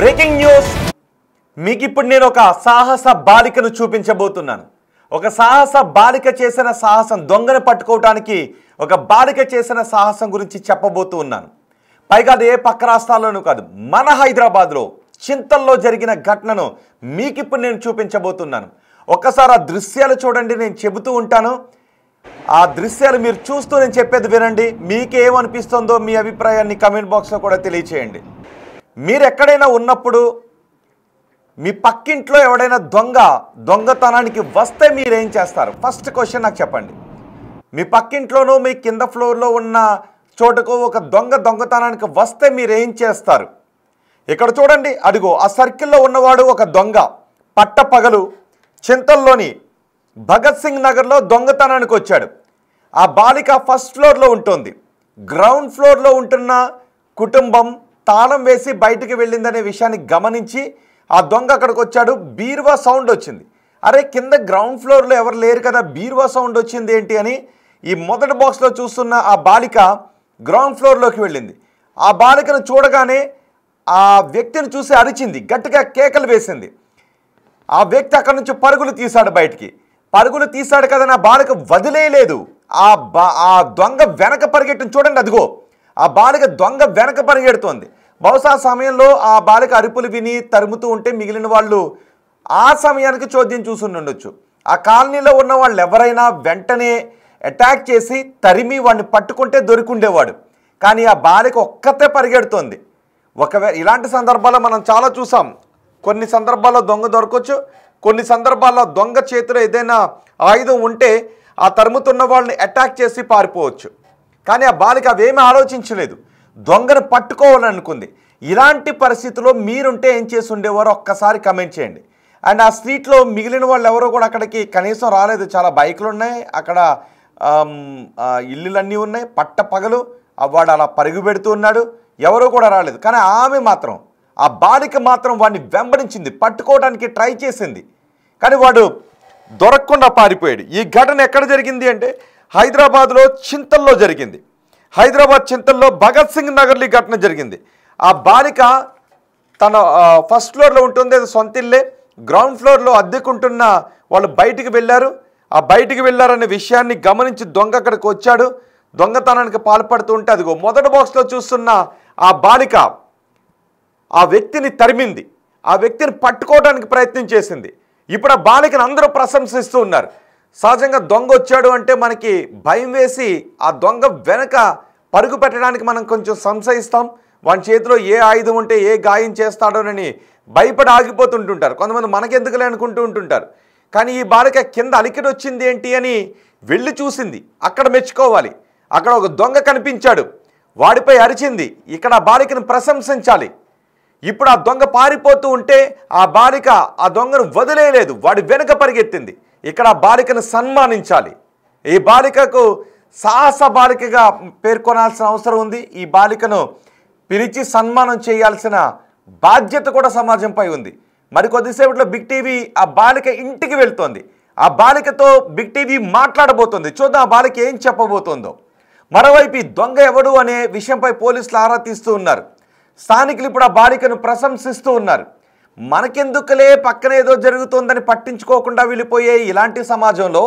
Breaking news మీకు ఇప్పుడు నేను ఒక సాహస బాలికను చూపించబోతున్నాను. ఒక సాహస బాలిక చేసిన సాహసం, దొంగను పట్టుకోవడానికి ఒక బాలిక చేసిన సాహసం గురించి చెప్పబోతూ ఉన్నాను. పైగా అది ఏ పక్క రాష్ట్రాల్లోనూ కాదు, మన హైదరాబాద్లో చింతల్లో జరిగిన ఘటనను మీకు ఇప్పుడు నేను చూపించబోతున్నాను. ఒక్కసారి ఆ దృశ్యాలు చూడండి, నేను చెబుతూ ఉంటాను. ఆ దృశ్యాలు మీరు చూస్తూ నేను చెప్పేది వినండి. మీకేమనిపిస్తుందో మీ అభిప్రాయాన్ని కమెంట్ బాక్స్లో కూడా తెలియచేయండి. మీరు ఎక్కడైనా ఉన్నప్పుడు మీ పక్కింట్లో ఎవడైనా దొంగతనానికి వస్తే మీరేం చేస్తారు? ఫస్ట్ క్వశ్చన్ నాకు చెప్పండి. మీ పక్కింట్లోనూ మీ కింద ఫ్లోర్లో ఉన్న చోటుకు ఒక దొంగతనానికి వస్తే మీరేం చేస్తారు? ఇక్కడ చూడండి, అదిగో ఆ సర్కిల్లో ఉన్నవాడు ఒక దొంగ. పట్టపగలు చింతల్లోని భగత్ సింగ్ నగర్లో దొంగతనానికి వచ్చాడు. ఆ బాలిక ఫస్ట్ ఫ్లోర్లో ఉంటుంది. గ్రౌండ్ ఫ్లోర్లో ఉంటున్న కుటుంబం తాళం వేసి బయటికి వెళ్ళిందనే విషయాన్ని గమనించి ఆ దొంగ అక్కడికి వచ్చాడు. బీరువా సౌండ్ వచ్చింది. అరే, కింద గ్రౌండ్ ఫ్లోర్లో ఎవరు లేరు కదా, బీరువా సౌండ్ వచ్చింది ఏంటి అని ఈ మొదటి బాక్స్లో చూస్తున్న ఆ బాలిక గ్రౌండ్ ఫ్లోర్లోకి వెళ్ళింది. ఆ బాలికను చూడగానే ఆ వ్యక్తిని చూసి అరిచింది, గట్టిగా కేకలు వేసింది. ఆ వ్యక్తి అక్కడి నుంచి పరుగులు తీశాడు. బయటికి పరుగులు తీశాడు కదా, నా బాలిక వదిలేయలేదు. ఆ దొంగ వెనక పరిగెట్టిన చూడండి, అదిగో ఆ బాలిక దొంగ వెనక పరిగెడుతోంది. బహుశా ఆ సమయంలో ఆ బాలిక అరుపులు విని తరుముతూ ఉంటే మిగిలిన వాళ్ళు ఆ సమయానికి చోద్యం చూసుని ఉండొచ్చు. ఆ కాలనీలో ఉన్న వాళ్ళు ఎవరైనా వెంటనే అటాక్ చేసి తరిమి వాడిని పట్టుకుంటే దొరికిండేవాడు. కానీ ఆ బాలిక ఒక్కతే పరిగెడుతోంది. ఒకవేళ ఇలాంటి సందర్భాల్లో మనం చాలా చూసాం. కొన్ని సందర్భాల్లో దొంగ దొరకవచ్చు, కొన్ని సందర్భాల్లో దొంగ చేతిలో ఏదైనా ఆయుధం ఉంటే ఆ తరుముతున్న వాళ్ళని అటాక్ చేసి పారిపోవచ్చు. కానీ ఆ బాలిక అవేమీ ఆలోచించలేదు, దొంగను పట్టుకోవాలనుకుంది. ఇలాంటి పరిస్థితుల్లో మీరుంటే ఏం చేసి ఉండేవారో ఒక్కసారి కమెంట్ చేయండి. అండ్ ఆ స్ట్రీట్లో మిగిలిన వాళ్ళు ఎవరో కూడా అక్కడికి కనీసం రాలేదు. చాలా బైకులు ఉన్నాయి అక్కడ, ఇల్లులన్నీ ఉన్నాయి. పగలు వాడు అలా పరుగు పెడుతూ ఉన్నాడు, ఎవరో కూడా రాలేదు. కానీ ఆమె మాత్రం, ఆ బాలిక మాత్రం వాడిని వెంబడించింది, పట్టుకోవడానికి ట్రై చేసింది. కానీ వాడు దొరకకుండా పారిపోయాడు. ఈ ఘటన ఎక్కడ జరిగింది అంటే హైదరాబాద్లో చింతల్లో జరిగింది. హైదరాబాద్ చింతల్లో భగత్ సింగ్ నగర్లో ఈ ఘటన జరిగింది. ఆ బాలిక తన ఫస్ట్ ఫ్లోర్లో ఉంటుంది, అది సొంత ఇల్లే. గ్రౌండ్ ఫ్లోర్లో అద్దెకుంటున్న వాళ్ళు బయటికి వెళ్ళారు. ఆ బయటికి వెళ్ళారనే విషయాన్ని గమనించి దొంగ అక్కడికి వచ్చాడు. దొంగతనానికి పాల్పడుతూ ఉంటే అదిగో మొదటి బాక్స్లో చూస్తున్న ఆ బాలిక ఆ వ్యక్తిని తరిమింది, ఆ వ్యక్తిని పట్టుకోవడానికి ప్రయత్నం చేసింది. ఇప్పుడు ఆ బాలికను అందరూ ప్రశంసిస్తూ ఉన్నారు. సహజంగా దొంగ వచ్చాడు అంటే మనకి భయం వేసి ఆ దొంగ వెనక పరుగు పెట్టడానికి మనం కొంచెం సంశయిస్తాం. వాని చేతిలో ఏ ఆయుధం ఉంటే ఏ గాయం చేస్తాడోనని భయపడి ఆగిపోతుంటుంటారు. కొంతమంది మనకెందుకులే అనుకుంటూ ఉంటుంటారు. కానీ ఈ బాలిక కింద అలికిడి వచ్చింది ఏంటి అని వెళ్ళి చూసింది. అక్కడ మెచ్చుకోవాలి. అక్కడ ఒక దొంగ కనిపించాడు, వాడిపై అరిచింది. ఇక్కడ ఆ బాలికను ప్రశంసించాలి. ఇప్పుడు ఆ దొంగ పారిపోతూ ఉంటే ఆ బాలిక ఆ దొంగను వదిలేయలేదు, వాడి వెనుక పరిగెత్తింది. ఇక్కడ ఆ బాలికను సన్మానించాలి. ఈ బాలికకు సాహస బాలికగా పేర్కొనాల్సిన అవసరం ఉంది. ఈ బాలికను పిలిచి సన్మానం చేయాల్సిన బాధ్యత కూడా సమాజంపై ఉంది. మరి కొద్దిసేపట్లో బిగ్ టీవీ ఆ బాలిక ఇంటికి వెళ్తోంది. ఆ బాలికతో బిగ్ టీవీ మాట్లాడబోతోంది. చూద్దాం ఆ బాలిక ఏం చెప్పబోతోందో. మరోవైపు ఈ దొంగ ఎవడు అనే విషయంపై పోలీసులు ఆరా తీస్తూ ఉన్నారు. స్థానికులు ఇప్పుడు ఆ బాలికను ప్రశంసిస్తూ ఉన్నారు. మనకెందుకులే, పక్కన ఏదో జరుగుతుందని పట్టించుకోకుండా వెళ్ళిపోయే ఇలాంటి సమాజంలో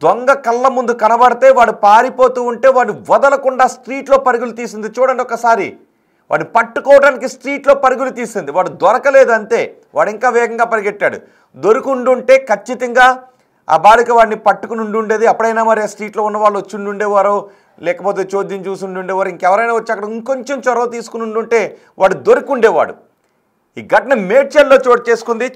దొంగ కళ్ళ ముందు కనబడితే వాడు పారిపోతూ ఉంటే వాడు వదలకుండా స్ట్రీట్లో పరుగులు తీసింది. చూడండి ఒకసారి, వాడిని పట్టుకోవడానికి స్ట్రీట్లో పరుగులు తీసింది. వాడు దొరకలేదు అంతే, వాడు ఇంకా వేగంగా పరిగెట్టాడు. దొరికిండుంటే ఖచ్చితంగా ఆ బాలిక వాడిని పట్టుకుని ఉండేది. అప్పుడైనా మరి ఆ స్ట్రీట్లో ఉన్న వాళ్ళు వచ్చి ఉండేవారో, లేకపోతే చోద్యం చూసి ఉండేవారు, ఇంకెవరైనా వచ్చి అక్కడ ఇంకొంచెం చొరవ తీసుకుని ఉండుంటే వాడు దొరికి ఉండేవాడు. ఈ ఘటన మేడ్చల్లో చోటు చేసుకుంది.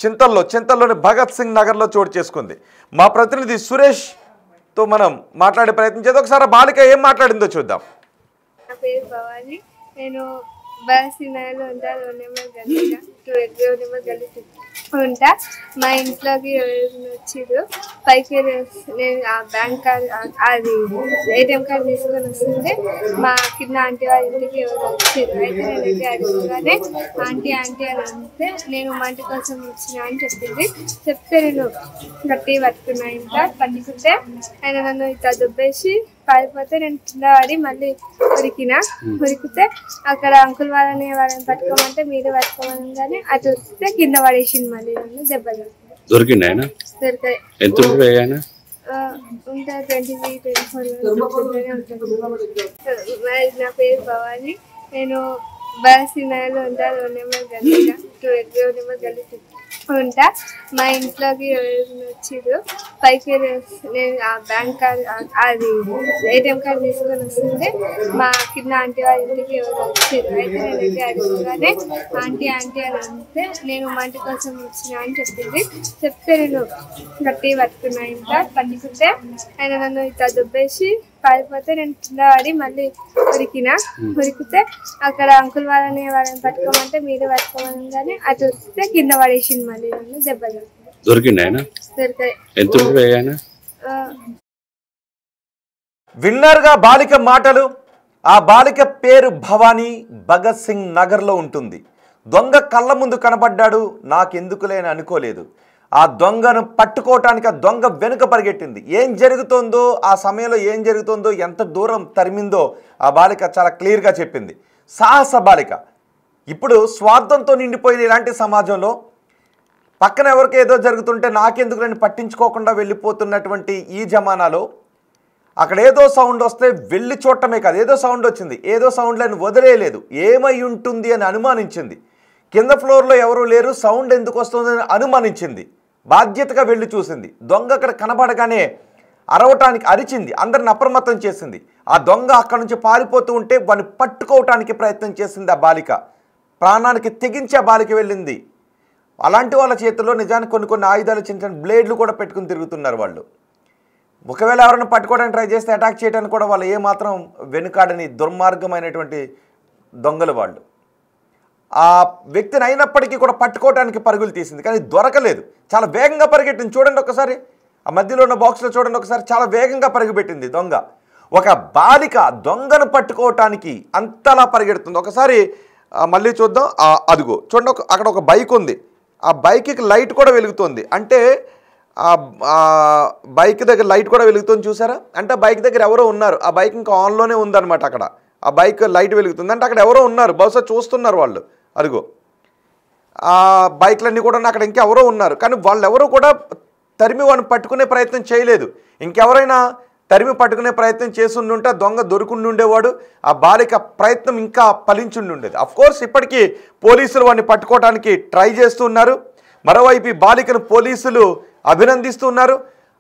చింతల్లోని భగత్ సింగ్ నగర్లో చోటు చేసుకుంది. మా ప్రతినిధి సురేష్తో మనం మాట్లాడే ప్రయత్నం చేద్దాం. ఒకసారి బాలిక ఏం మాట్లాడిందో చూద్దాం. నా పేరు భవాని, నేను భగత్ సింగ్ నగర్లో ఉంటా. 2 నెంబర్ గల్లీ ఉంటా. మా ఇంట్లోకి ఎవరైనా వచ్చిర్రు, పైకి నేను ఆ బ్యాంక్ కార్డ్, అది ఏటీఎం కార్డు తీసుకొని వస్తుంటే మా కింద ఆంటీ వాళ్ళ ఇంటికి ఎవరు వచ్చిర్రు. అయితే నేనైతే అడుగుగానే ఆంటీ ఆంటీ అని అంటే నేను మా ఇంటి కోసం వచ్చిన అని చెప్పింది. చెప్తే నేను గట్టి పట్టుకున్నా. ఇంట్లో పట్టుకుంటే ఆయన నన్ను ఇట్లా దుబ్బేసి పారిపోతే నేను కింద పడి మళ్ళీ ఉరికితే అక్కడ అంకుల్ వాళ్ళని పట్టుకోమంటే మీరే పట్టుకోమని అటు వస్తే కింద పడేసింది మళ్ళీ నన్ను దెబ్బలు దొరికింది ఆయన దొరికాయి ఉంటా 23-24 ఉంటుంది. నా పేరు భవాని. నేను బాసినాలో ఉంటా. 2 నెంబర్ గల్లీగా 2 నెంబర్ గల్లీ ఉంటా. మా ఇంట్లోకి వచ్చిర్రు. పైకి నేను ఆ బ్యాంక్ కార్డ్ అది ATM కార్డు తీసుకొని వస్తుంటే మా కింద ఆంటీ వాళ్ళ ఇంటికి ఎవరు వచ్చారు. అయితే నేనైతే అడుగుగానే ఆంటీ ఆంటీ అని అంటే నేను మా ఇంటి కోసం వచ్చినా అని చెప్తే నేను గట్టి పట్టుకున్నా. ఇంకా పట్టుకుంటే ఆయన నన్ను ఇట్లా దుబ్బేసి పారిపోతే నేను కింద పడి మళ్ళీ ఉరికితే అక్కడ అంకుల్ వాళ్ళని పట్టుకోమంటే మీరే పట్టుకోమని అటు వస్తే కింద పడేసింది మళ్ళీ నన్ను దెబ్బలు దొరికాయి. విన్నర్గా బాలిక మాటలు. ఆ బాలిక పేరు భవానీ, భగత్ సింగ్ నగర్లో ఉంటుంది. దొంగ కళ్ళ ముందు కనబడ్డాడు. నాకెందుకులేని అనుకోలేదు. ఆ దొంగను పట్టుకోవటానికి ఆ దొంగ వెనుక పరిగెట్టింది. ఏం జరుగుతుందో, ఆ సమయంలో ఏం జరుగుతుందో, ఎంత దూరం తరిమిందో ఆ బాలిక చాలా క్లియర్గా చెప్పింది. సాహస బాలిక. ఇప్పుడు స్వార్థంతో నిండిపోయిన ఇలాంటి సమాజంలో పక్కన ఎవరికి ఏదో జరుగుతుంటే నాకెందుకు నేను పట్టించుకోకుండా వెళ్ళిపోతున్నటువంటి ఈ జమానాలో అక్కడ ఏదో సౌండ్ వస్తే వెళ్ళి చూడటమే కాదు, ఏదో సౌండ్ వచ్చింది, ఏదో సౌండ్లను వదిలేయలేదు. ఏమై ఉంటుంది అని అనుమానించింది. కింద ఫ్లోర్లో ఎవరూ లేరు, సౌండ్ ఎందుకు వస్తుందని అనుమానించింది. బాధ్యతగా వెళ్ళి చూసింది. దొంగ అక్కడ కనబడగానే అరవటానికి అరిచింది, అందరిని అప్రమత్తం చేసింది. ఆ దొంగ అక్కడ నుంచి పారిపోతూ ఉంటే వాడిని పట్టుకోవటానికి ప్రయత్నం చేసింది ఆ బాలిక. ప్రాణానికి తెగించి ఆ బాలిక వెళ్ళింది. అలాంటి వాళ్ళ చేతుల్లో నిజానికి కొన్ని ఆయుధాలు, చిన్న చిన్న బ్లేడ్లు కూడా పెట్టుకుని తిరుగుతున్నారు వాళ్ళు. ఒకవేళ ఎవరైనా పట్టుకోవడానికి ట్రై చేస్తే అటాక్ చేయడానికి కూడా వాళ్ళు ఏమాత్రం వెనుకాడని దుర్మార్గమైనటువంటి దొంగలు వాళ్ళు. ఆ వ్యక్తిని అయినప్పటికీ కూడా పట్టుకోవడానికి పరుగులు తీసింది, కానీ దొరకలేదు. చాలా వేగంగా పరిగెట్టింది. చూడండి ఒకసారి, ఆ మధ్యలో ఉన్న బాక్స్లో చూడండి ఒకసారి, చాలా వేగంగా పరుగుపెట్టింది దొంగ. ఒక బాలిక దొంగను పట్టుకోవటానికి అంతలా పరిగెడుతుంది. ఒకసారి మళ్ళీ చూద్దాం. అదిగో చూడండి, అక్కడ ఒక బైక్ ఉంది. ఆ బైక్కి లైట్ కూడా వెలుగుతుంది. అంటే బైక్ దగ్గర లైట్ కూడా వెలుగుతుంది, చూసారా? అంటే బైక్ దగ్గర ఎవరో ఉన్నారు. ఆ బైక్ ఇంకా ఆన్లోనే ఉందన్నమాట. అక్కడ ఆ బైక్ లైట్ వెలుగుతుంది అంటే అక్కడ ఎవరో ఉన్నారు, బహుశా చూస్తున్నారు వాళ్ళు. అదిగో ఆ బైక్లన్నీ కూడా అక్కడ ఇంకెవరో ఉన్నారు, కానీ వాళ్ళు ఎవరో కూడా తరిమి వాడిని పట్టుకునే ప్రయత్నం చేయలేదు. ఇంకెవరైనా తరిమి పట్టుకునే ప్రయత్నం చేస్తుంటే దొంగ దొరుకుండి ఉండేవాడు. ఆ బాలిక ప్రయత్నం ఇంకా ఫలించుండి ఉండేది. అఫ్కోర్స్ ఇప్పటికీ పోలీసులు వాడిని పట్టుకోవడానికి ట్రై చేస్తున్నారు. మరోవైపు ఈ బాలికను పోలీసులు అభినందిస్తున్నారు.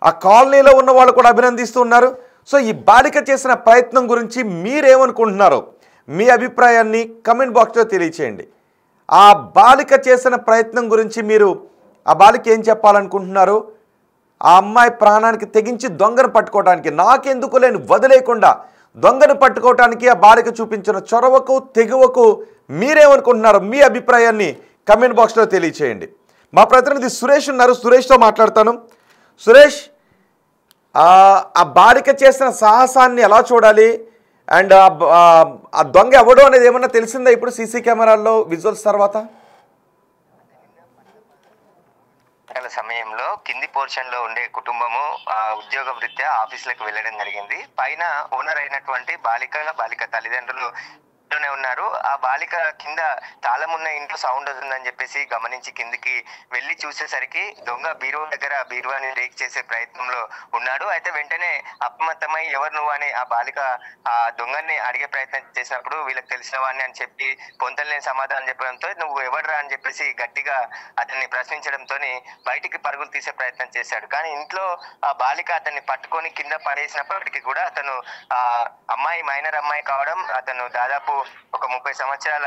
ఆ కాలనీలో ఉన్న వాళ్ళు కూడా అభినందిస్తున్నారు. సో ఈ బాలిక చేసిన ప్రయత్నం గురించి మీరేమనుకుంటున్నారో మీ అభిప్రాయాన్ని కమెంట్ బాక్స్లో తెలియచేయండి. ఆ బాలిక చేసిన ప్రయత్నం గురించి మీరు ఆ బాలిక ఏం చెప్పాలనుకుంటున్నారు? ఆ అమ్మాయి ప్రాణానికి తెగించి దొంగను పట్టుకోవడానికి, నాకెందుకు లేని వదిలేయకుండా దొంగను పట్టుకోవడానికి ఆ బాలిక చూపించిన చొరవకు, తెగువకు మీరేమనుకుంటున్నారో మీ అభిప్రాయాన్ని కమెంట్ బాక్స్లో తెలియచేయండి. మా ప్రతినిధి సురేష్ ఉన్నారు, సురేష్తో మాట్లాడతాను. సురేష్, ఆ బాలిక చేసిన సాహసాన్ని ఎలా చూడాలి? అండ్ ఆ దొంగ ఎవడో అనేది ఏమన్నా తెలిసిందా ఇప్పుడు సీసీ కెమెరాల్లో విజువల్స్ తర్వాత? సమయంలో కింది పోర్షన్ లో ఉండే కుటుంబము ఉద్యోగ వృత్యా ఆఫీసులకు వెళ్ళడం జరిగింది. పైన ఓనర్ అయినటువంటి బాలిక తల్లిదండ్రులు ఉన్నారు. ఆ బాలిక కింద తాళం ఉన్న ఇంట్లో సౌండ్ వస్తుందని చెప్పేసి గమనించి కిందికి వెళ్లి చూసేసరికి దొంగ బీరువాని బ్రేక్ చేసే ప్రయత్నంలో ఉన్నాడు. అయితే వెంటనే అప్రమత్తమై ఎవరు నువ్వు అని ఆ బాలిక ఆ దొంగని అడిగే ప్రయత్నం చేసినప్పుడు వీళ్ళకి తెలిసిన వాడిని అని చెప్పి పొంతలేని సమాధానం చెప్పడంతో నువ్వు ఎవడరా అని చెప్పేసి గట్టిగా అతన్ని ప్రశ్నించడంతో బయటికి పరుగులు తీసే ప్రయత్నం చేశాడు. కానీ ఇంట్లో ఆ బాలిక అతన్ని పట్టుకొని కింద పడేసినప్పటికీ కూడా అతను మైనర్ అమ్మాయి కావడం, అతను దాదాపు ఒక 30 సంవత్సరాల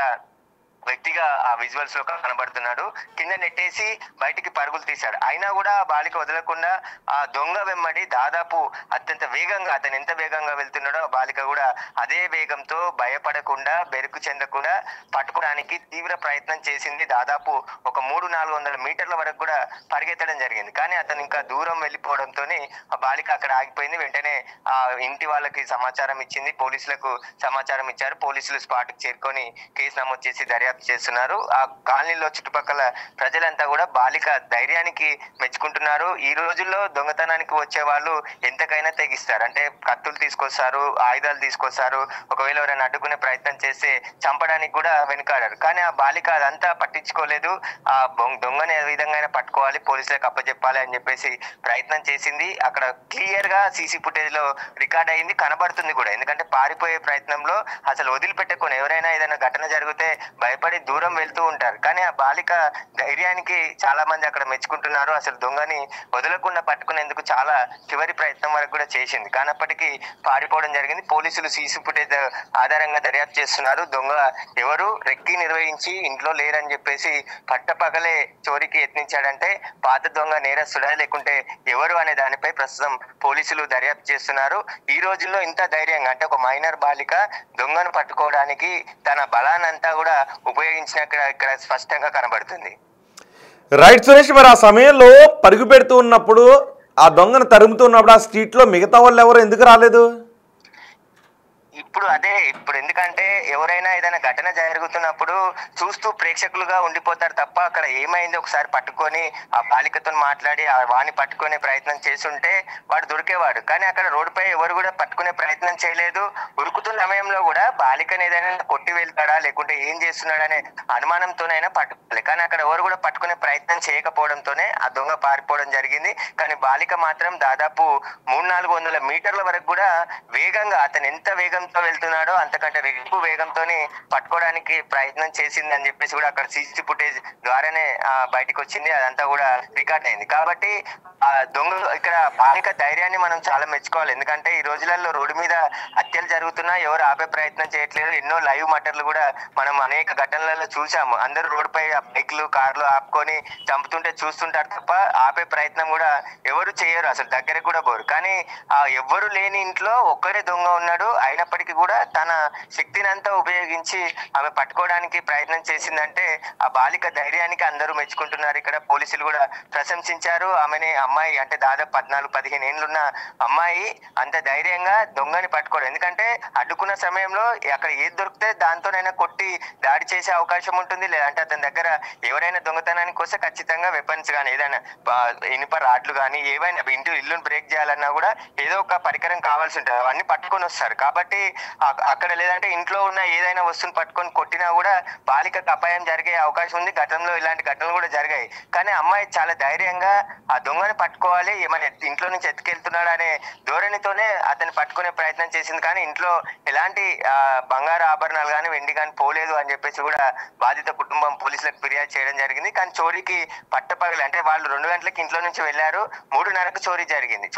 వ్యక్తిగా ఆ విజువల్స్ లో కనబడుతున్నాడు. కింద నెట్టేసి బయటికి పరుగులు తీశాడు. అయినా కూడా ఆ బాలిక వదలకుండా ఆ దొంగ వెంబడి దాదాపు అత్యంత వేగంగా, అతను ఎంత వేగంగా వెళ్తున్నాడో ఆ బాలిక కూడా అదే వేగంతో భయపడకుండా, బెరుకు చెందకుండా పట్టుకోవడానికి తీవ్ర ప్రయత్నం చేసింది. దాదాపు ఒక 300-400 మీటర్ల వరకు కూడా పరిగెత్తడం జరిగింది. కానీ అతను ఇంకా దూరం వెళ్ళిపోవడంతో ఆ బాలిక అక్కడ ఆగిపోయింది. వెంటనే ఆ ఇంటి వాళ్ళకి సమాచారం ఇచ్చింది, పోలీసులకు సమాచారం ఇచ్చారు. పోలీసులు స్పాట్ కి చేరుకొని కేసు నమోదు చేసి దర్యాప్తు దర్యాప్తు చేస్తున్నారు. ఆ కాలనీలో చుట్టుపక్కల ప్రజలంతా కూడా బాలిక ధైర్యానికి మెచ్చుకుంటున్నారు. ఈ రోజుల్లో దొంగతనానికి వచ్చే వాళ్ళు ఎంతకైనా తెగిస్తారు. అంటే కత్తులు తీసుకొస్తారు, ఆయుధాలు తీసుకొస్తారు. ఒకవేళ ఎవరైనా అడ్డుకునే ప్రయత్నం చేస్తే చంపడానికి కూడా వెనుకాడారు. కానీ ఆ బాలిక అదంతా పట్టించుకోలేదు. ఆ దొంగని ఏ విధంగా పట్టుకోవాలి, పోలీసులకు అప్పచెప్పాలి అని చెప్పేసి ప్రయత్నం చేసింది. అక్కడ క్లియర్ గా సీసీ ఫుటేజ్ లో రికార్డ్ అయింది, కనబడుతుంది కూడా. ఎందుకంటే పారిపోయే ప్రయత్నంలో అసలు వదిలిపెట్టకొని ఎవరైనా ఏదైనా ఘటన జరిగితే భయపడి దూరం వెళ్తూ ఉంటారు. కానీ ఆ బాలిక ధైర్యానికి చాలా మంది అక్కడ మెచ్చుకుంటున్నారు. అసలు దొంగని వదలకుండా పట్టుకునేందుకు చాలా చివరి ప్రయత్నం వరకు కూడా చేసింది. కానప్పటికీ పారిపోవడం జరిగింది. పోలీసులు సీసీ ఫుటేజ్ ఆధారంగా దర్యాప్తు చేస్తున్నారు. దొంగ ఎవరు, రెక్కి నిర్వహించి ఇంట్లో లేరని చెప్పేసి పట్టపగలే చోరీకి యత్నించాడంటే పాత దొంగ నేరస్తుడా లేకుంటే ఎవరు అనే దానిపై ప్రస్తుతం పోలీసులు దర్యాప్తు చేస్తున్నారు. ఈ రోజుల్లో ఇంత ధైర్యంగా, అంటే ఒక మైనర్ బాలిక దొంగను పట్టుకోవడానికి తన బలానంతా కూడా ఉపయోగించినక్కడ ఇక్కడ స్పష్టంగా కనబడుతుంది. రైట్ సురేష్, మరి ఆ సమయంలో పరుగు పెడుతూ ఉన్నప్పుడు, ఆ దొంగను తరుముతున్నప్పుడు ఆ స్ట్రీట్లో మిగతా వాళ్ళు ఎవరు ఎందుకు రాలేదు? ఇప్పుడు ఎందుకంటే ఎవరైనా ఏదైనా ఘటన జరుగుతున్నప్పుడు చూస్తూ ప్రేక్షకులుగా ఉండిపోతారు తప్ప అక్కడ ఏమైంది ఒకసారి పట్టుకొని ఆ బాలికతో మాట్లాడి ఆ వాణ్ణి పట్టుకునే ప్రయత్నం చేస్తుంటే వాడు దొరికేవాడు. కానీ అక్కడ రోడ్డుపై ఎవరు కూడా పట్టుకునే ప్రయత్నం చేయలేదు. ఉరుకుతున్న సమయంలో కూడా బాలికను ఏదైనా కొట్టి వెళ్తాడా లేకుంటే ఏం చేస్తున్నాడనే అనుమానంతోనైనా పట్టుకోవాలి. కానీ అక్కడ ఎవరు కూడా పట్టుకునే ప్రయత్నం చేయకపోవడంతోనే ఆ దొంగ పారిపోవడం జరిగింది. కానీ బాలిక మాత్రం దాదాపు 300-400 మీటర్ల వరకు కూడా వేగంగా, అతను ఎంత వేగంతో వెళ్తున్నాడో అంతకంటే ఎక్కువ వేగంతోనే పట్టుకోవడానికి ప్రయత్నం చేసింది అని చెప్పేసి కూడా అక్కడ సీసీ ఫుటేజ్ ద్వారానే బయటకు వచ్చింది. అదంతా కూడా రికార్డ్ అయింది. కాబట్టి ఆ దొంగ ఇక్కడ బాలిక ధైర్యాన్ని మనం చాలా మెచ్చుకోవాలి. ఎందుకంటే ఈ రోజులలో రోడ్డు మీద హత్యలు జరుగుతున్నా ఎవరు ఆపే ప్రయత్నం చేయట్లేదు. ఎన్నో లైవ్ మటర్లు కూడా మనం అనేక ఘటనలలో చూసాము. అందరూ రోడ్డుపై బైక్లు, కార్లు ఆపుకొని చంపుతుంటే చూస్తుంటారు తప్ప ఆపే ప్రయత్నం కూడా ఎవరు చేయరు, అసలు దగ్గరకు కూడా పోరు. కానీ ఆ ఎవ్వరు లేని ఇంట్లో ఒక్కడే దొంగ ఉన్నాడు. అయినప్పటికీ కూడా తన శక్తిని అంతా ఉపయోగించి ఆమె పట్టుకోవడానికి ప్రయత్నం చేసిందంటే ఆ బాలిక ధైర్యానికి అందరూ మెచ్చుకుంటున్నారు. ఇక్కడ పోలీసులు కూడా ప్రశంసించారు. ఆమెని, అమ్మాయి అంటే దాదాపు 14-15 ఏళ్ళున్న అమ్మాయి అంత ధైర్యంగా దొంగని పట్టుకోవడం. ఎందుకంటే అడ్డుకున్న సమయంలో అక్కడ ఏది దొరికితే దాంతోనైనా కొట్టి దాడి చేసే అవకాశం ఉంటుంది. లేదంటే అతని దగ్గర ఎవరైనా దొంగతనానికి వస్తే ఖచ్చితంగా వెపన్స్ కానీ ఏదైనా ఇనుప రాడ్లు కానీ ఏవైనా ఇల్లును బ్రేక్ చేయాలన్నా కూడా ఏదో ఒక పరికరం కావాల్సి ఉంటుంది. అవన్నీ పట్టుకొని వస్తారు. కాబట్టి అక్కడ లేదంటే ఇంట్లో ఉన్న ఏదైనా వస్తువుని పట్టుకొని కొట్టినా కూడా బాలికకు అపాయం జరిగే అవకాశం ఉంది. గతంలో ఇలాంటి ఘటనలు కూడా జరిగాయి. కానీ అమ్మాయి చాలా ధైర్యంగా ఆ దొంగని పట్టుకోవాలి, ఏమైనా ఇంట్లో నుంచి ఎత్తుకెళ్తున్నాడు అనే ధోరణితోనే అతన్ని పట్టుకునే ప్రయత్నం చేసింది. కానీ ఇంట్లో ఎలాంటి బంగారు ఆభరణాలు కానీ వెండి కానీ పోలేదు అని చెప్పేసి కూడా బాధిత కుటుంబం పోలీసులకు ఫిర్యాదు చేయడం జరిగింది. కానీ చోరీకి పట్టపగలి, అంటే వాళ్ళు 2 గంటలకు ఇంట్లో నుంచి వెళ్లారు, 3:30కు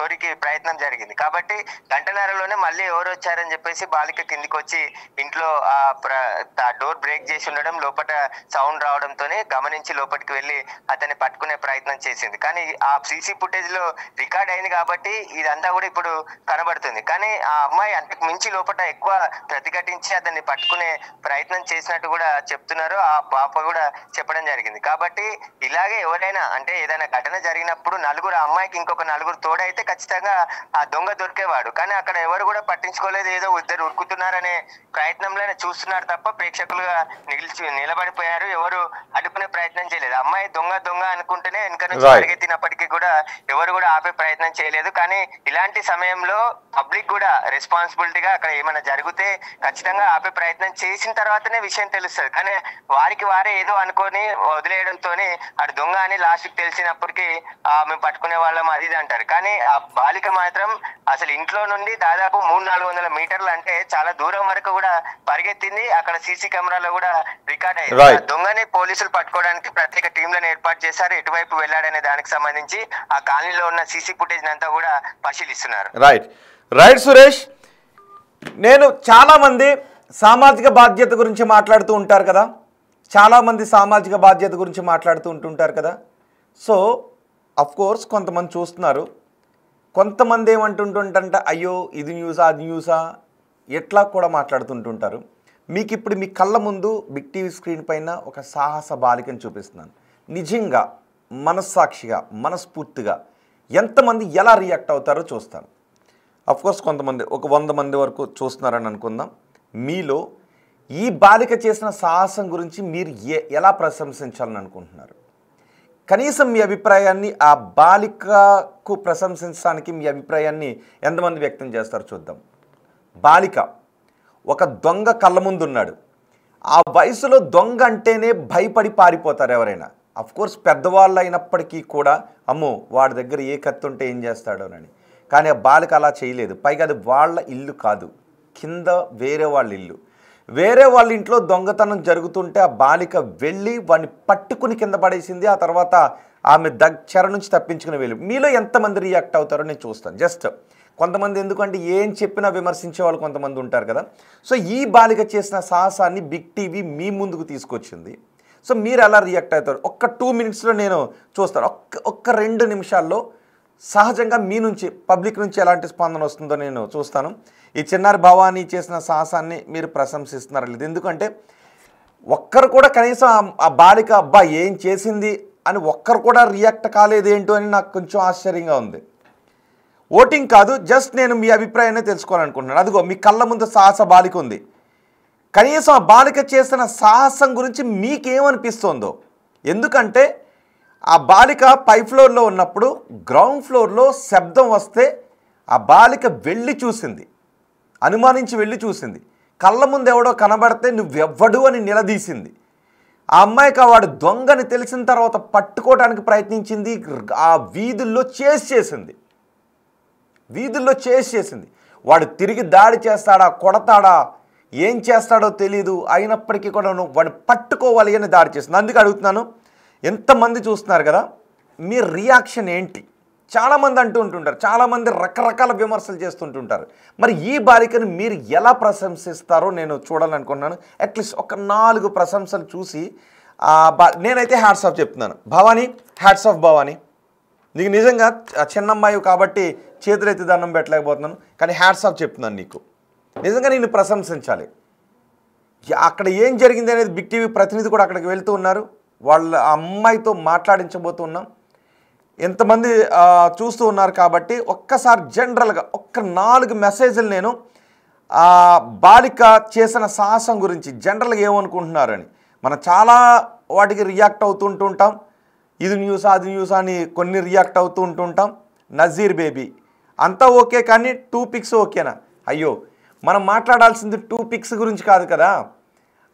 చోరీకి ప్రయత్నం జరిగింది. కాబట్టి గంటన్నరలోనే మళ్ళీ ఎవరు వచ్చారని చెప్పేసి బాలిక కిందికి వచ్చి ఇంట్లో డోర్ బ్రేక్ చేసి ఉండడం, లోపల సౌండ్ రావడంతోనే గమనించి లోపలికి వెళ్ళి అతన్ని పట్టుకునే ప్రయత్నం చేసింది. కానీ ఆ సీసీ ఫుటేజ్ లో రికార్డ్ అయింది కాబట్టి ఇదంతా కూడా ఇప్పుడు కనబడుతుంది. కానీ ఆ అమ్మాయి అంతకు మించి లోపల ఎక్కువ ప్రతిఘటించి అతన్ని పట్టుకునే ప్రయత్నం చేసినట్టు కూడా చెప్తున్నారు. ఆ పాప కూడా చెప్పడం జరిగింది. కాబట్టి ఇలాగే ఎవరైనా, అంటే ఏదైనా ఘటన జరిగినప్పుడు నలుగురు, అమ్మాయికి ఇంకొక నలుగురు తోడైతే ఖచ్చితంగా ఆ దొంగ దొరికేవాడు. కానీ అక్కడ ఎవరు కూడా పట్టించుకోలేదు. ఏదో ఇద్దరు ఉరుకుతున్నారనే ప్రయత్నంలోనే చూస్తున్నారు తప్ప ప్రేక్షకులుగా నిలబడిపోయారు. ఎవరు అడ్డుకునే ప్రయత్నం చేయలేదు. అమ్మాయి దొంగ అనుకుంటేనే వెనక నుంచి పరిగెత్తినప్పటికీ కూడా ఎవరు కూడా ఆపే ప్రయత్నం చేయలేదు. కానీ ఇలాంటి సమయంలో పబ్లిక్ కూడా రెస్పాన్సిబిలిటీగా అక్కడ ఏమైనా జరిగితే ఖచ్చితంగా ఆపే ప్రయత్నం చేసిన తర్వాతనే విషయం తెలుస్తుంది. కానీ వారికి వారే ఏదో అనుకొని వదిలేయడంతోనే అటు దొంగ అని లాస్ట్కి తెలిసినప్పటికీ మేము పట్టుకునే వాళ్ళం అది అంటారు. కానీ ఆ బాలిక మాత్రం అసలు ఇంట్లో నుండి దాదాపు 300-400 మీటర్లు, అంటే చాలా దూరం వరకు కూడా పరిగెత్తింది. అక్కడ సీసీ కెమెరాలో కూడా రికార్డ్ అయ్యింది. దొంగని పోలీసులు పట్టుకోవడానికి ప్రత్యేక టీంలను ఏర్పాటు చేశారు. ఎటువైపు వెళ్ళాడనే దానికి సంబంధించి ఆ కాలనీలో ఉన్న సీసీ ఫుటేజ్ అంతా కూడా పరిశీలిస్తున్నారు. రైట్ సురేష్, నేను చాలామంది సామాజిక బాధ్యత గురించి మాట్లాడుతూ ఉంటారు కదా, చాలామంది సామాజిక బాధ్యత గురించి మాట్లాడుతూ ఉంటుంటారు కదా. సో అఫ్కోర్స్ కొంతమంది చూస్తున్నారు, కొంతమంది ఏమంటుంటుంటే అయ్యో ఇది న్యూసా అది న్యూసా ఎట్లా కూడా మాట్లాడుతుంటుంటారు. మీకు ఇప్పుడు మీ కళ్ళ ముందు బిగ్ టీవీ స్క్రీన్ పైన ఒక సాహస బాలికను చూపిస్తున్నాను. నిజంగా మనస్సాక్షిగా మనస్ఫూర్తిగా ఎంతమంది ఎలా రియాక్ట్ అవుతారో చూస్తాను. అఫ్కోర్స్ కొంతమంది ఒక 100 మంది వరకు చూస్తున్నారని అనుకుందాం. మీలో ఈ బాలిక చేసిన సాహసం గురించి మీరు ఎలా ప్రశంసించాలని అనుకుంటున్నారు? కనీసం మీ అభిప్రాయాన్ని ఆ బాలికకు ప్రశంసించడానికి మీ అభిప్రాయాన్ని ఎంతమంది వ్యక్తం చేస్తారో చూద్దాం. బాలిక ఒక దొంగ కళ్ళ ముందు ఉన్నాడు. ఆ వయసులో దొంగ అంటేనే భయపడి పారిపోతారు ఎవరైనా. అఫ్కోర్స్ పెద్దవాళ్ళు అయినప్పటికీ కూడా అమ్మో వాడి దగ్గర ఏ కత్తి ఉంటే ఏం చేస్తాడోనని. కానీ ఆ బాలిక అలా చేయలేదు. పైగా అది వాళ్ళ ఇల్లు కాదు, కింద వేరే వాళ్ళ ఇల్లు. వేరే వాళ్ళ ఇంట్లో దొంగతనం జరుగుతుంటే ఆ బాలిక వెళ్ళి వాడిని పట్టుకుని కింద పడేసింది. ఆ తర్వాత ఆమె చెర నుంచి తప్పించుకుని వెళ్ళి. మీలో ఎంతమంది రియాక్ట్ అవుతారో నేను చూస్తాను. జస్ట్ కొంతమంది ఎందుకంటే ఏం చెప్పినా విమర్శించే వాళ్ళు కొంతమంది ఉంటారు కదా. సో ఈ బాలిక చేసిన సాహసాన్ని బిగ్ టీవీ మీ ముందుకు తీసుకొచ్చింది. సో మీరు ఎలా రియాక్ట్ అవుతారు? ఒక్క 2 మినిట్స్లో నేను చూస్తాను. ఒక్క 2 నిమిషాల్లో సహజంగా మీ నుంచి పబ్లిక్ నుంచి ఎలాంటి స్పందన వస్తుందో నేను చూస్తాను. ఈ చిన్నారి భవానీ చేసిన సాహసాన్ని మీరు ప్రశంసిస్తున్నారు లేదు. ఎందుకంటే ఒక్కరు కూడా కనీసం ఆ బాలిక అబ్బా ఏం చేసింది అని ఒక్కరు కూడా రియాక్ట్ కాలేదేంటో అని నాకు కొంచెం ఆశ్చర్యంగా ఉంది. ఓటింగ్ కాదు, జస్ట్ నేను మీ అభిప్రాయాన్ని తెలుసుకోవాలనుకుంటున్నాను. అదిగో మీ కళ్ళ ముందు సాహస బాలిక ఉంది. కనీసం ఆ బాలిక చేసిన సాహసం గురించి మీకేమనిపిస్తుందో. ఎందుకంటే ఆ బాలిక పై ఫ్లోర్లో ఉన్నప్పుడు గ్రౌండ్ ఫ్లోర్లో శబ్దం వస్తే ఆ బాలిక వెళ్ళి చూసింది, అనుమానించి వెళ్ళి చూసింది. కళ్ళ ముందు ఎవడో కనబడితే నువ్వెవ్వడు అని నిలదీసింది. ఆ అమ్మాయికి వాడు దొంగని తెలిసిన తర్వాత పట్టుకోవడానికి ప్రయత్నించింది. ఆ వీధుల్లో చేసింది. వాడు తిరిగి దాడి చేస్తాడా, కొడతాడా, ఏం చేస్తాడో తెలీదు. అయినప్పటికీ కూడా వాడు పట్టుకోవాలి అని దాడి చేసింది. అందుకే అడుగుతున్నాను, ఎంతమంది చూస్తున్నారు కదా, మీ రియాక్షన్ ఏంటి? చాలామంది అంటూ ఉంటుంటారు, చాలామంది రకరకాల విమర్శలు చేస్తుంటుంటారు. మరి ఈ బాలికను మీరు ఎలా ప్రశంసిస్తారో నేను చూడాలనుకున్నాను. అట్లీస్ట్ ఒక 4 ప్రశంసలు చూసి నేనైతే హ్యాట్స్ ఆఫ్ చెప్తున్నాను. Bhavani, hats off Bhavani. నీకు నిజంగా చిన్నమ్మాయి కాబట్టి చేతులెత్తి దండం పెట్టలేకపోతున్నాను, కానీ హ్యాట్స్ ఆఫ్ చెప్తున్నాను నీకు. నిజంగా నేను ప్రశంసించాలి. అక్కడ ఏం జరిగింది అనేది బిగ్ టీవీ ప్రతినిధి కూడా అక్కడికి వెళ్తూ ఉన్నారు. వాళ్ళ అమ్మాయితో మాట్లాడించబోతున్నాం. ఎంతమంది చూస్తూ ఉన్నారు కాబట్టి ఒక్కసారి జనరల్గా 4 మెసేజ్లు నేను బాలిక చేసిన సాహసం గురించి జనరల్గా ఏమనుకుంటున్నారని. మనం చాలా వాటికి రియాక్ట్ అవుతుంటుంటాం. ఇది న్యూసా అది న్యూసా అని కొన్ని రియాక్ట్ అవుతూ ఉంటుంటాం. నజీర్ బేబీ అంతా ఓకే, కానీ 2 పిక్స్ ఓకేనా? అయ్యో, మనం మాట్లాడాల్సింది 2 పిక్స్ గురించి కాదు కదా.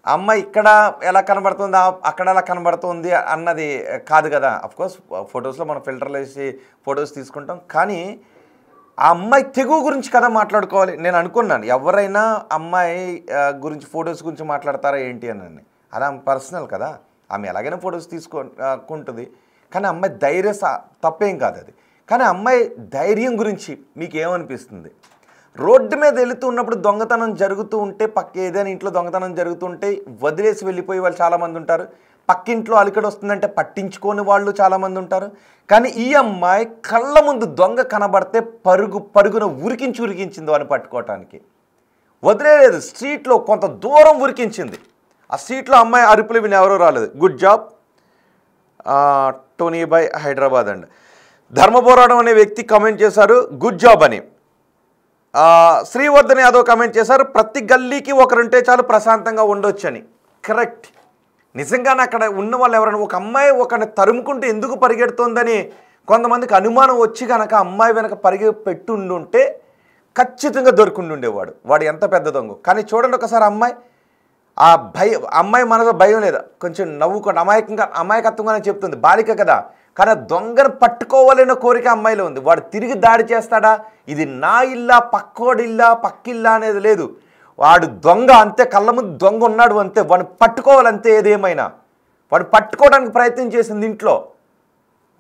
అమ్మాయి ఇక్కడ ఎలా కనబడుతుంది, అక్కడ ఎలా కనబడుతుంది అన్నది కాదు కదా. అఫ్కోర్స్ ఫొటోస్లో మనం ఫిల్టర్లు వేసి ఫొటోస్ తీసుకుంటాం, కానీ ఆ అమ్మాయి తెగువ గురించి కదా మాట్లాడుకోవాలి. నేను అనుకున్నాను ఎవరైనా అమ్మాయి గురించి ఫొటోస్ గురించి మాట్లాడతారా ఏంటి అని. అది ఆమె పర్సనల్ కదా, ఆమె ఎలాగైనా ఫొటోస్ తీసుకుంటుంది. కానీ అమ్మాయి తప్పేం కాదు అది. కానీ అమ్మాయి ధైర్యం గురించి మీకు ఏమనిపిస్తుంది? రోడ్డు మీద వెళుతూ ఉన్నప్పుడు దొంగతనం జరుగుతూ ఉంటే, ఏదైనా ఇంట్లో దొంగతనం జరుగుతుంటే వదిలేసి వెళ్ళిపోయే వాళ్ళు చాలామంది ఉంటారు. పక్కింట్లో అలికడి వస్తుందంటే పట్టించుకోని వాళ్ళు చాలామంది ఉంటారు. కానీ ఈ అమ్మాయి కళ్ళ ముందు దొంగ కనబడితే పరుగున ఉరికించింది వాడిని పట్టుకోవటానికి. వదిలేదు, స్ట్రీట్లో కొంత దూరం ఉరికించింది. ఆ స్ట్రీట్లో అమ్మాయి అరుపులు విని ఎవరో రాలేదు. Good job Tony by Hyderabad అండి. ధర్మపోరాటం అనే వ్యక్తి కమెంట్ చేశారు గుడ్ జాబ్ అని. శ్రీవర్ధన్ యాదవ్ కమెంట్ చేశారు ప్రతి గల్లీకి ఒకరుంటే చాలు ప్రశాంతంగా ఉండొచ్చని. కరెక్ట్. నిజంగానే అక్కడ ఉన్న వాళ్ళు ఎవరైనా ఒక అమ్మాయి ఒకరిని తరుముకుంటూ ఎందుకు పరిగెడుతోందని కొంతమందికి అనుమానం వచ్చి కనుక అమ్మాయి వెనక పెట్టుండుంటే ఖచ్చితంగా దొరుకుంటుండేవాడు. వాడు ఎంత పెద్ద దొంగ. కానీ చూడండి ఒకసారి అమ్మాయి మనలో భయం లేదు, కొంచెం నవ్వుకోండి, అమాయకత్వంగానే చెప్తుంది, బాలిక కదా. కానీ దొంగను పట్టుకోవాలన్న కోరిక అమ్మాయిలో ఉంది. వాడు తిరిగి దాడి చేస్తాడా, ఇది నా ఇల్లా పక్కోడిల్లా పక్కిల్లా అనేది లేదు. వాడు దొంగ అంతే, కళ్ళ ముందు దొంగ ఉన్నాడు అంతే, వాడిని పట్టుకోవాలంతే. ఏదేమైనా వాడు పట్టుకోవడానికి ప్రయత్నం చేసింది ఇంట్లో.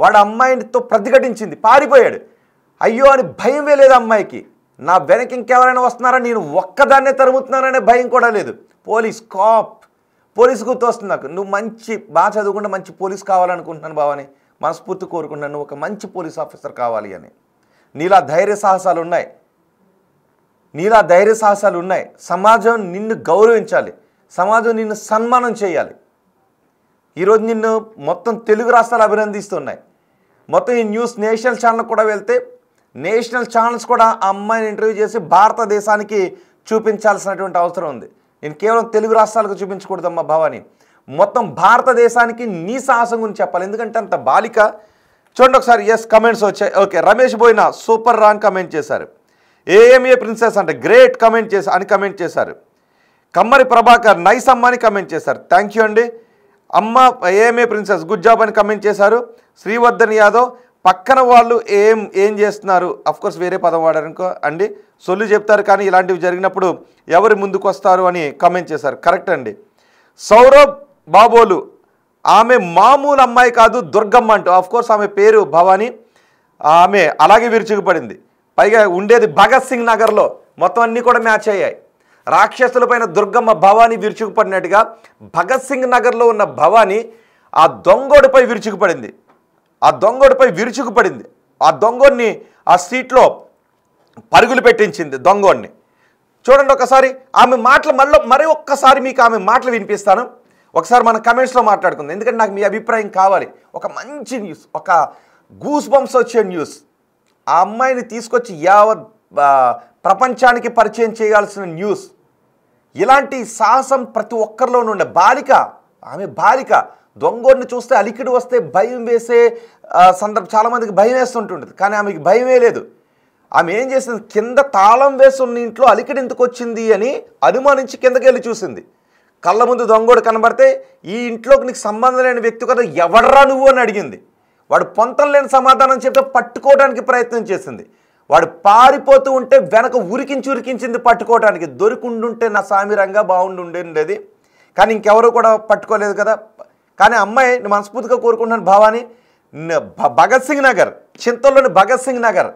వాడు అమ్మాయితో ప్రతిఘటించింది, పారిపోయాడు. అయ్యో అని భయం లేదు అమ్మాయికి. నా వెనక ఇంకెవరైనా వస్తున్నారా, నేను ఒక్కదాన్నే తరుముతున్నాననే భయం కూడా లేదు. పోలీస్ గుర్తు వస్తుంది నాకు. నువ్వు బాగా చదువుకుంటే మంచి పోలీస్ కావాలనుకుంటున్నాను బావని, మనస్ఫూర్తి కోరుకుంటున్నాను. నువ్వు ఒక మంచి పోలీస్ ఆఫీసర్ కావాలి అని. నీలా ధైర్య సాహసాలు ఉన్నాయి. సమాజం నిన్ను గౌరవించాలి, సమాజం నిన్ను సన్మానం చేయాలి. ఈరోజు నిన్ను మొత్తం తెలుగు రాష్ట్రాలు అభినందిస్తున్నాయి. మొత్తం ఈ న్యూస్ నేషనల్ ఛానల్ కూడా వెళ్తే నేషనల్ ఛానల్స్ కూడా ఆ అమ్మాయిని ఇంటర్వ్యూ చేసి భారతదేశానికి చూపించాల్సినటువంటి అవసరం ఉంది. నేను కేవలం తెలుగు రాష్ట్రాలకు చూపించకూడదమ్మా భవానీ, మొత్తం భారతదేశానికి నీ సాహసం గురించి చెప్పాలి. ఎందుకంటే అంత బాలిక. చూడండి ఒకసారి. ఎస్, కమెంట్స్ వచ్చాయి. ఓకే, రమేష్ బోయినా సూపర్ రా అని కమెంట్ చేశారు. ఏఎంఏ ప్రిన్సెస్ అంటే గ్రేట్ కమెంట్ కమెంట్ చేశారు. కమ్మరి ప్రభాకర్ నైస్ అమ్మ అని కమెంట్ చేశారు. థ్యాంక్ యూ అండి. అమ్మ ఏఎంఏ ప్రిన్సెస్ గుడ్ జాబ్ అని కమెంట్ చేశారు. శ్రీవర్ధన్ యాదవ్ పక్కన వాళ్ళు ఏం చేస్తున్నారు, అఫ్కోర్స్ వేరే పదం వాడారనుకో అండి, సొల్లు చెప్తారు కానీ ఇలాంటివి జరిగినప్పుడు ఎవరు ముందుకు వస్తారు అని కమెంట్ చేశారు. కరెక్ట్ అండి. సౌరభ్ బాబోలు ఆమె మామూలు అమ్మాయి కాదు దుర్గమ్మ అంటూ, అఫ్కోర్స్ ఆమె పేరు భవానీ, ఆమె అలాగే విరుచుకుపడింది. పైగా ఉండేది భగత్ సింగ్ నగర్లో. మొత్తం అన్నీ కూడా మ్యాచ్ అయ్యాయి. రాక్షసులపైన దుర్గమ్మ భవానీ విరుచుకుపడినట్టుగా భగత్ సింగ్ నగర్లో ఉన్న భవానీ ఆ దొంగోడిపై విరుచుకుపడింది. ఆ దొంగోడిని ఆ స్ట్రీట్లో పరుగులు పెట్టించింది దొంగోడిని. చూడండి ఒకసారి ఆమె మాటలు మరి ఒక్కసారి మీకు ఆమె మాటలు వినిపిస్తాను. ఒకసారి మన కమెంట్స్లో మాట్లాడుకుందాం, ఎందుకంటే నాకు మీ అభిప్రాయం కావాలి. ఒక మంచి న్యూస్, ఒక గూస్ బంప్స్ వచ్చే న్యూస్. ఆ అమ్మాయిని తీసుకొచ్చి యావత్ ప్రపంచానికి పరిచయం చేయాల్సిన న్యూస్. ఇలాంటి సాహసం ప్రతి ఒక్కరిలోనూ ఉండే బాలిక, ఆమె బాలిక. దొంగోడిని చూస్తే అలికిడి వస్తే భయం వేసే సందర్భం చాలామందికి భయం వేస్తుంటుంది, కానీ ఆమెకి భయమే లేదు. ఆమె ఏం చేసింది, కింద తాళం వేసి ఉన్న ఇంట్లో అలికిడి ఎందుకు వచ్చింది అని అనుమానించి కిందకి వెళ్ళి చూసింది. కళ్ళ ముందు దొంగోడు కనబడితే ఈ ఇంట్లోకి నీకు సంబంధం లేని వ్యక్తి కదా, ఎవడ్రా నువ్వు అని అడిగింది. వాడు పొంతం లేని సమాధానం చెప్తే పట్టుకోవడానికి ప్రయత్నం చేసింది. వాడు పారిపోతూ ఉంటే వెనక ఉరికించింది పట్టుకోవడానికి. దొరికిండుంటే నా సామిరంగా ఉండేది, కానీ ఇంకెవరు కూడా పట్టుకోలేదు కదా. కానీ అమ్మాయి నేను మనస్ఫూర్తిగా కోరుకుంటున్నాను భవానీ, భగత్ సింగ్ నగర్, చింతల్లోని భగత్ సింగ్ నగర్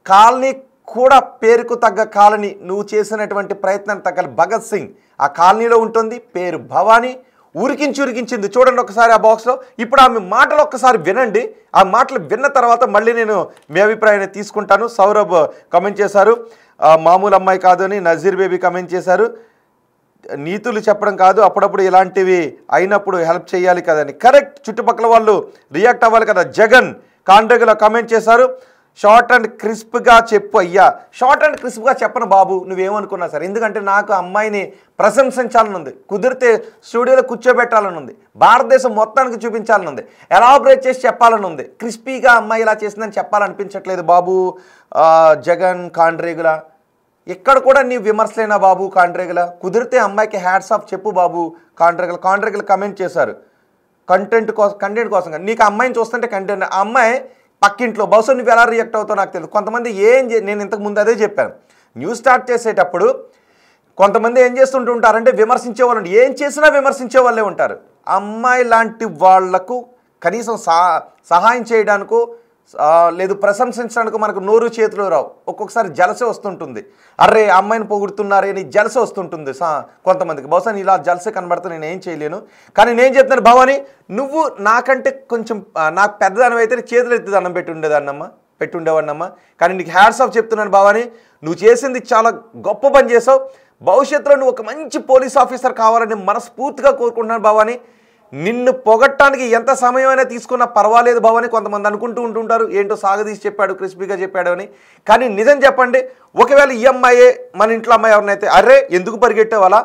కాలనీ కూడా పేరుకు తగ్గ కాలనీ, నువ్వు చేసినటువంటి ప్రయత్నానికి తగ్గ భగత్ సింగ్ ఆ కాలనీలో ఉంటుంది. పేరు భవానీ. ఉరికించింది. చూడండి ఒకసారి ఆ బాక్స్లో. ఇప్పుడు ఆమె మాటలు ఒక్కసారి వినండి. ఆ మాటలు విన్న తర్వాత మళ్ళీ నేను మీ అభిప్రాయాన్ని తీసుకుంటాను. సౌరభ్ కమెంట్ చేశారు మామూలు అమ్మాయి కాదు అని. నజీర్ బేబీ కమెంట్ చేశారు నీతులు చెప్పడం కాదు, అప్పుడప్పుడు ఇలాంటివి అయినప్పుడు హెల్ప్ చేయాలి కదని. కరెక్ట్, చుట్టుపక్కల వాళ్ళు రియాక్ట్ అవ్వాలి కదా. జగన్ కాండ్రేగులో కమెంట్ చేశారు షార్ట్ అండ్ క్రిస్ప్గా చెప్పు అయ్యా. షార్ట్ అండ్ క్రిస్ప్గా చెప్పను బాబు, నువ్వేమనుకున్నా సరే, ఎందుకంటే నాకు అమ్మాయిని ప్రశంసించాలని ఉంది, కుదిరితే స్టూడియోలో కూర్చోబెట్టాలని ఉంది, భారతదేశం మొత్తానికి చూపించాలని ఉంది, ఎలాబరేట్ చేసి చెప్పాలని ఉంది. క్రిస్పీగా అమ్మాయి ఇలా చేసిందని చెప్పాలనిపించట్లేదు బాబు. జగన్ కాండ్రేగుల ఇక్కడ కూడా నీ విమర్శలేనా బాబు కాండ్రేగుల? కుదిరితే అమ్మాయికి హ్యాట్స్ ఆఫ్ చెప్పు బాబు కాండ్రేగుల కమెంట్ చేశారు కంటెంట్ కోసం. నీకు అమ్మాయిని చూస్తుంటే కంటెంట్, ఆ అమ్మాయి పక్కింట్లో, బహుశా నువ్వు ఎలా రియాక్ట్ అవుతావు నాకు తెలియదు. కొంతమంది నేను ఇంతకుముందు అదే చెప్పాను, న్యూస్ స్టార్ట్ చేసేటప్పుడు కొంతమంది ఏం చేస్తుంటారంటే విమర్శించే వాళ్ళు, ఏం చేసినా విమర్శించే వాళ్ళే ఉంటారు. అమ్మాయి లాంటి వాళ్లకు కనీసం సహాయం చేయడానికో లేదు ప్రశంసించడానికి మనకు నోరు చేతులు రావు. ఒక్కొక్కసారి జలసే వస్తుంటుంది, అర్రే అమ్మాయిని పొగుడుతున్నారే అని జలసే వస్తుంటుంది కొంతమందికి. బహుశా ఇలా జలసే కనబడితే నేను ఏం చేయలేను. కానీ నేను చెప్తాను భవానీ, నువ్వు నాకంటే కొంచెం నాకు పెద్దదానం అయితే చేతులు ఎత్తి దండం పెట్టుండేవాడినమ్మా. కానీ నీకు హ్యాట్స్ ఆఫ్ చెప్తున్నాను భవానీ, నువ్వు చేసింది చాలా గొప్ప పని చేసావు. భవిష్యత్తులో నువ్వు ఒక మంచి పోలీస్ ఆఫీసర్ కావాలని మనస్ఫూర్తిగా కోరుకుంటున్నాను భవానీ. నిన్ను పొగట్టడానికి ఎంత సమయమైనా తీసుకున్నా పర్వాలేదు భవానీ. కొంతమంది ఉంటుంటారు ఏంటో సాగదీసి చెప్పాడు, క్రిస్పీగా చెప్పాడు అని. కానీ నిజం చెప్పండి, ఒకవేళ ఈ అమ్మాయే మన ఇంట్లో అమ్మాయి ఎవరినైతే అర్రే ఎందుకు పరిగెట్టేవాళ్ళ,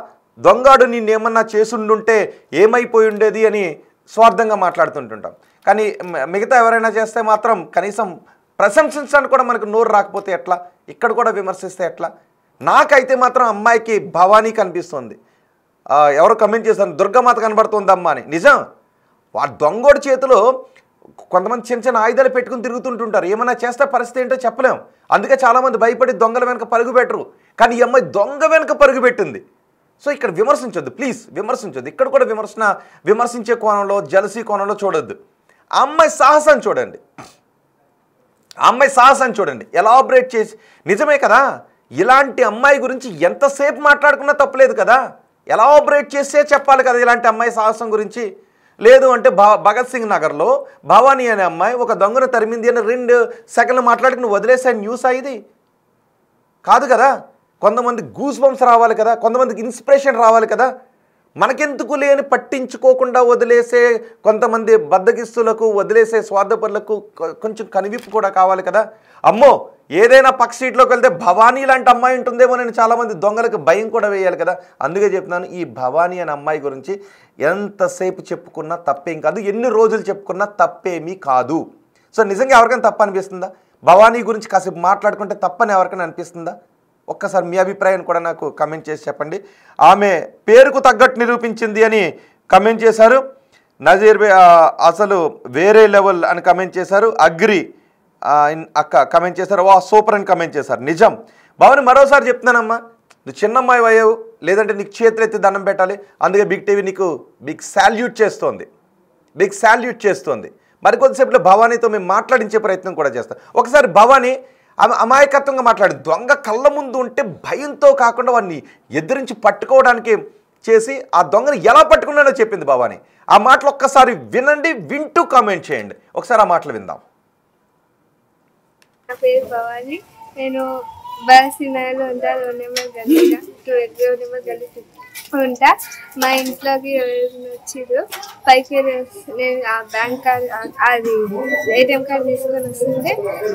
దొంగాడు నిన్నేమన్నా చేసుండుంటే ఏమైపోయి ఉండేది అని స్వార్థంగా మాట్లాడుతుంటుంటాం. కానీ మిగతా ఎవరైనా చేస్తే మాత్రం కనీసం ప్రశంసించడానికి కూడా మనకు నోరు రాకపోతే ఎట్లా, ఇక్కడ కూడా విమర్శిస్తే ఎట్లా? నాకైతే మాత్రం అమ్మాయికి భవానీ కనిపిస్తుంది. ఎవరు కమెంట్ చేశారు దుర్గమాత కనబడుతుందమ్మా అని. నిజం, వాడు దొంగోడి చేతిలో కొంతమంది చిన్న ఆయుధాలు పెట్టుకుని తిరుగుతుంటుంటారు. ఏమైనా చేస్తే పరిస్థితి ఏంటో చెప్పలేం. అందుకే చాలామంది భయపడి దొంగల వెనక పరుగు పెట్టరు. కానీ ఈ అమ్మాయి దొంగ వెనక పరుగు పెట్టింది. సో ఇక్కడ విమర్శించొద్దు, ప్లీజ్ విమర్శించొద్దు. ఇక్కడ కూడా విమర్శించే కోణంలో, జలసీ కోణంలో చూడొద్దు. ఆ అమ్మాయి సాహసాన్ని చూడండి, ఎలాబరేట్ చేసి. నిజమే కదా, ఇలాంటి అమ్మాయి గురించి ఎంతసేపు మాట్లాడుకున్నా తప్పలేదు కదా. ఎలాబరేట్ చేసే చెప్పాలి కదా ఇలాంటి అమ్మాయి సాహసం గురించి. లేదు అంటే భగత్ సింగ్ నగర్లో భవానీ అనే అమ్మాయి ఒక దొంగను తరిమింది అని 2 సెకండ్లు మాట్లాడుకుని వదిలేసే న్యూస్ ఇది కాదు కదా. కొంతమంది గూస్ బంప్స్ రావాలి కదా, కొంతమందికి ఇన్స్పిరేషన్ రావాలి కదా. మనకెందుకు లేని పట్టించుకోకుండా వదిలేసే కొంతమంది బద్దకిస్తులకు, వదిలేసే స్వార్థపరులకు కొంచెం కనివిప్పు కూడా కావాలి కదా. అమ్మో ఏదైనా పక్క సీట్లోకి వెళ్తే భవానీ లాంటి అమ్మాయి ఉంటుందేమో నేను చాలామంది దొంగలకు భయం కూడా వేయాలి కదా. అందుకే చెప్తున్నాను, ఈ భవానీ అనే అమ్మాయి గురించి ఎంతసేపు చెప్పుకున్నా తప్పేం కాదు, ఎన్ని రోజులు చెప్పుకున్నా తప్పేమీ కాదు. సో నిజంగా ఎవరికైనా తప్పు అనిపిస్తుందా? భవానీ గురించి కాసేపు మాట్లాడుకుంటే తప్పని ఎవరికైనా అనిపిస్తుందా? ఒక్కసారి మీ అభిప్రాయాన్ని కూడా నాకు కమెంట్ చేసి చెప్పండి. ఆమె పేరుకు తగ్గట్టు నిరూపించింది అని కమెంట్ చేశారు. నజీర్ అసలు వేరే లెవెల్ అని కమెంట్ చేశారు. అగ్రి అక్క కమెంట్ చేశారు. వా సూపర్ అని కమెంట్ చేశారు. నిజం భవాని, మరోసారి చెప్తున్నానమ్మా, నువ్వు చిన్నమ్మాయి అయ్యావు, లేదంటే నీకు చేతులు ఎత్తి దండం పెట్టాలి. అందుకే బిగ్ టీవీ నీకు బిగ్ శాల్యూట్ చేస్తోంది. మరికొద్దిసేపులో భవానీతో మేము మాట్లాడించే ప్రయత్నం కూడా చేస్తాం. ఒకసారి భవానీ ఆమె అమాయకత్వంగా మాట్లాడి దొంగ కళ్ళ ముందు ఉంటే భయంతో కాకుండా వాడిని ఎదిరించి పట్టుకోవడానికి చేసి ఆ దొంగని ఎలా పట్టుకున్నాడో చెప్పింది భవానీ. ఆ మాటలు ఒక్కసారి వినండి, వింటూ కామెంట్ చేయండి. ఒకసారి ఆ మాటలు విందాం. నా పేరు భవాని, నేను బాసినాలో ఉంటా. 2 నెంబర్ గల్లీగా 2 నెంబర్ గల్లీ ఉంటా. మా ఇంట్లోకి వచ్చిర్రు. పైకి నేను ఆ బ్యాంక్ కార్డ్ అది ఏటీఎం కార్డ్ తీసుకొని వస్తుంటే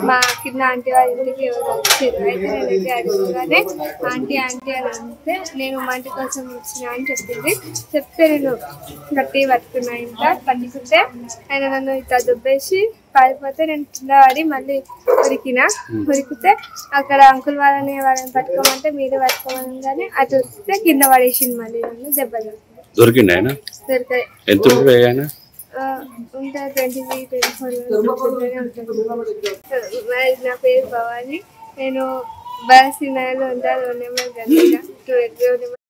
మా కింద ఆంటీ వాళ్ళ ఇంటికి ఎవరు వచ్చారు. అయితే నేనైతే అడుగుగానే ఆంటీ అని అంటే నేను మా ఇంటి కోసం వచ్చినా అని చెప్తే నేను గట్టి పట్టుకున్నా. ఇంకా పట్టుకుంటే ఆయన నన్ను ఇట్లా దుబ్బేసి పారిపోతే నేను కింద పడి మళ్ళీ ఉరికితే అక్కడ అంకుల్ వాళ్ళని పట్టుకోమంటే మీరే పట్టుకోమని అటు వస్తే కింద పడేసింది. మళ్ళీ నన్ను దెబ్బలు దొరికింది ఆయన ఉంటుంది 23-24 ఉంటుంది. నా పేరు భవాని, నేను బాసినాలో ఉంటా. 2 నెంబర్ గల్లీగా 2 నెంబర్.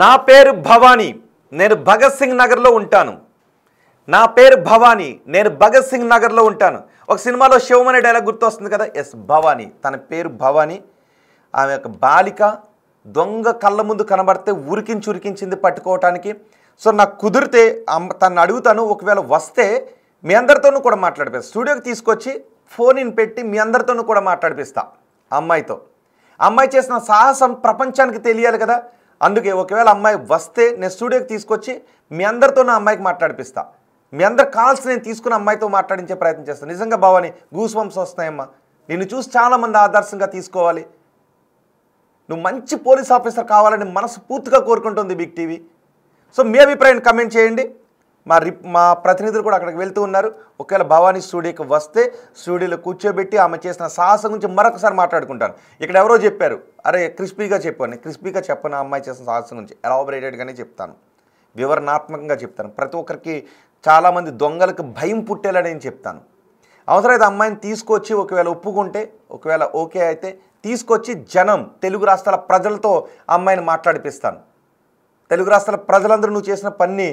నా పేరు భవానీ, నేను భగత్ సింగ్ నగర్లో ఉంటాను. ఒక సినిమాలో శివం అనే డైలాగ్ గుర్తొస్తుంది కదా. ఎస్, భవానీ, తన పేరు భవానీ. ఆమె ఒక బాలిక, దొంగ కళ్ళ ముందు కనబడితే ఉరికించింది పట్టుకోవటానికి. సో నాకు కుదిరితే తను అడుగుతాను, ఒకవేళ వస్తే మీ అందరితోనూ కూడా మాట్లాడిపిస్తా. స్టూడియోకి తీసుకొచ్చి ఫోన్ ఇన్ పెట్టి మీ అందరితోనూ కూడా మాట్లాడిపిస్తా అమ్మాయితో. అమ్మాయి చేసిన సాహసం ప్రపంచానికి తెలియాలి కదా. అందుకే ఒకవేళ అమ్మాయి వస్తే నేను స్టూడియోకి తీసుకొచ్చి మీ అందరితోనూ అమ్మాయికి మాట్లాడిపిస్తా. మీ అందరు కాల్స్ నేను తీసుకుని అమ్మాయితో మాట్లాడించే ప్రయత్నం చేస్తాను. నిజంగా భవాని, గూస్ బంప్స్ వస్తున్నాయమ్మా. నిన్ను చూసి చాలామంది ఆదర్శంగా తీసుకోవాలి. నువ్వు మంచి పోలీస్ ఆఫీసర్ కావాలని మనసు పూర్తిగా కోరుకుంటుంది బిగ్ టీవీ. సో మీ అభిప్రాయాన్ని కమెంట్ చేయండి. మా ప్రతినిధులు కూడా అక్కడికి వెళ్తూ ఉన్నారు. ఒకవేళ భవానీ స్టూడియోకి వస్తే స్టూడియోలో కూర్చోబెట్టి ఆమె చేసిన సాహసం గురించి మరొకసారి మాట్లాడుకుంటాను. ఇక్కడ ఎవరో చెప్పారు, అరే క్రిస్పీగా చెప్పను అమ్మాయి చేసిన సాహసం గురించి, ఎలాబరేటెడ్గానే చెప్తాను, వివరణాత్మకంగా చెప్తాను. ప్రతి ఒక్కరికి చాలామంది దొంగలకు భయం పుట్టేలా నేను చెప్తాను. అవసరమైతే అమ్మాయిని తీసుకొచ్చి ఒకవేళ ఒప్పుకుంటే, ఒకవేళ ఓకే అయితే తీసుకొచ్చి తెలుగు రాష్ట్రాల ప్రజలతో అమ్మాయిని మాట్లాడిపిస్తాను. తెలుగు రాష్ట్రాల ప్రజలందరూ నువ్వు చేసిన పని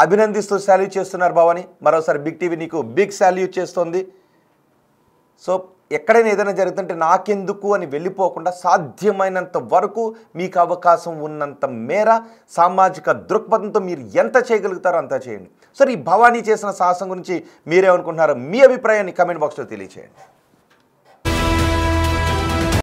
అభినందిస్తూ శాల్యూట్ చేస్తున్నారు భవాని. మరోసారి బిగ్ టీవీ నీకు బిగ్ శాల్యూట్ చేస్తుంది. సో ఎక్కడైనా ఏదైనా జరుగుతుంటే నాకెందుకు అని వెళ్ళిపోకుండా సాధ్యమైనంత వరకు మీకు అవకాశం ఉన్నంత మేర సామాజిక దృక్పథంతో మీరు ఎంత చేయగలుగుతారో అంతా చేయండి. సో ఈ భవానీ చేసిన సాహసం గురించి మీరేమనుకుంటున్నారో మీ అభిప్రాయాన్ని కమెంట్ బాక్స్లో తెలియచేయండి.